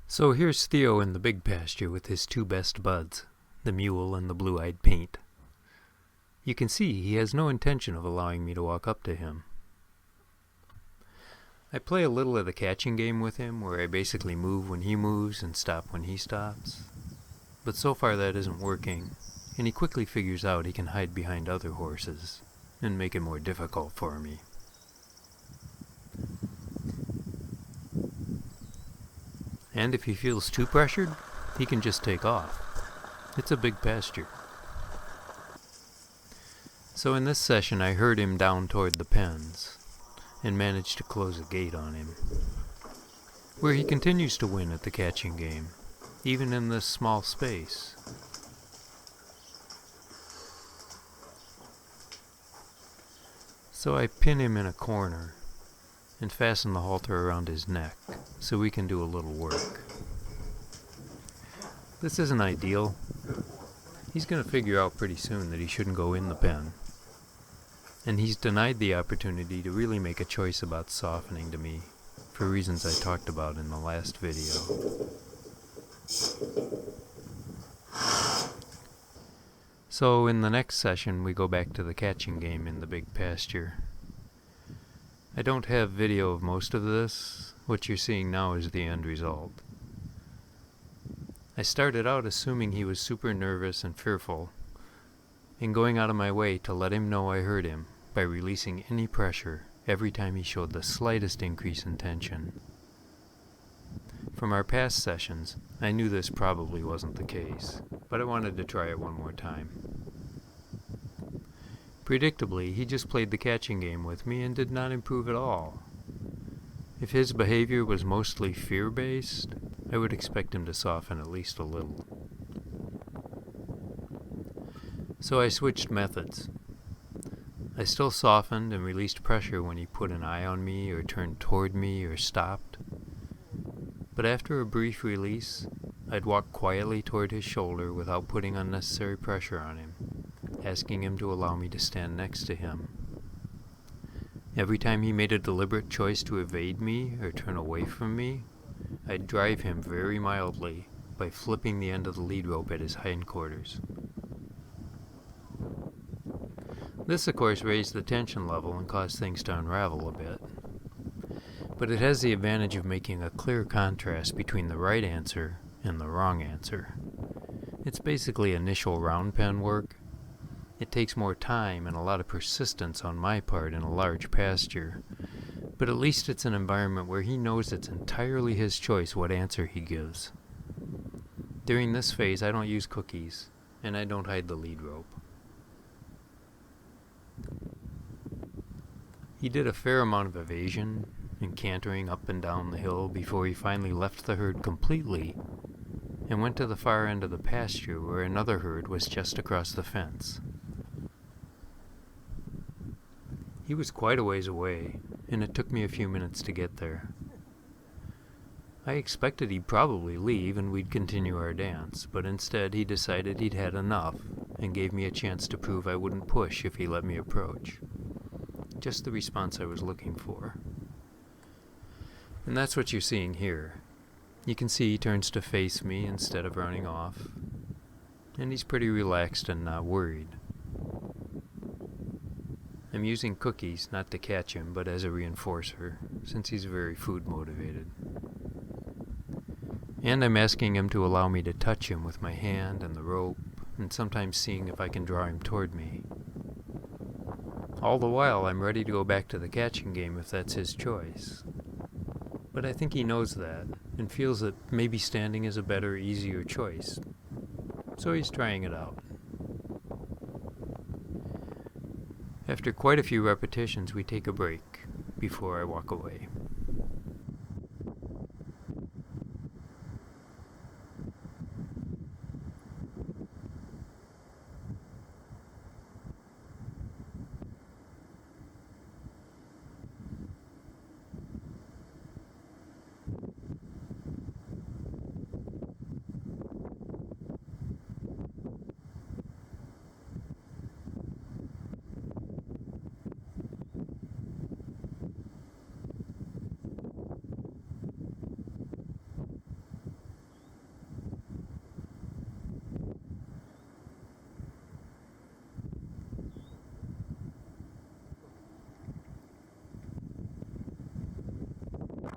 So here's Theo in the big pasture with his two best buds, the mule and the blue-eyed paint. You can see he has no intention of allowing me to walk up to him. I play a little of the catching game with him, where I basically move when he moves and stop when he stops. But so far that isn't working, and he quickly figures out he can hide behind other horses and make it more difficult for me. And if he feels too pressured, he can just take off. It's a big pasture. So in this session I herd him down toward the pens and managed to close a gate on him, where he continues to win at the catching game, even in this small space. So I pin him in a corner and fasten the halter around his neck so we can do a little work. This isn't ideal. He's going to figure out pretty soon that he shouldn't go in the pen, and he's denied the opportunity to really make a choice about softening to me for reasons I talked about in the last video. So in the next session we go back to the catching game in the big pasture. I don't have video of most of this. What you're seeing now is the end result. I started out assuming he was super nervous and fearful, and going out of my way to let him know I heard him by releasing any pressure every time he showed the slightest increase in tension. From our past sessions, I knew this probably wasn't the case, but I wanted to try it one more time. Predictably, he just played the catching game with me and did not improve at all. If his behavior was mostly fear-based, I would expect him to soften at least a little. So I switched methods. I still softened and released pressure when he put an eye on me or turned toward me or stopped. But after a brief release, I'd walk quietly toward his shoulder without putting unnecessary pressure on him, asking him to allow me to stand next to him. Every time he made a deliberate choice to evade me or turn away from me, I'd drive him very mildly by flipping the end of the lead rope at his hindquarters. This, of course, raised the tension level and caused things to unravel a bit. But it has the advantage of making a clear contrast between the right answer and the wrong answer. It's basically initial round pen work. It takes more time and a lot of persistence on my part in a large pasture, but at least it's an environment where he knows it's entirely his choice what answer he gives. During this phase, I don't use cookies, and I don't hide the lead rope. He did a fair amount of evasion and cantering up and down the hill before he finally left the herd completely and went to the far end of the pasture where another herd was just across the fence. He was quite a ways away, and it took me a few minutes to get there. I expected he'd probably leave and we'd continue our dance, but instead he decided he'd had enough and gave me a chance to prove I wouldn't push if he let me approach. Just the response I was looking for. And that's what you're seeing here. You can see he turns to face me instead of running off, and he's pretty relaxed and not worried. I'm using cookies not to catch him, but as a reinforcer, since he's very food motivated. And I'm asking him to allow me to touch him with my hand and the rope, and sometimes seeing if I can draw him toward me. All the while, I'm ready to go back to the catching game if that's his choice. But I think he knows that, and feels that maybe standing is a better, easier choice. So he's trying it out. After quite a few repetitions, we take a break before I walk away.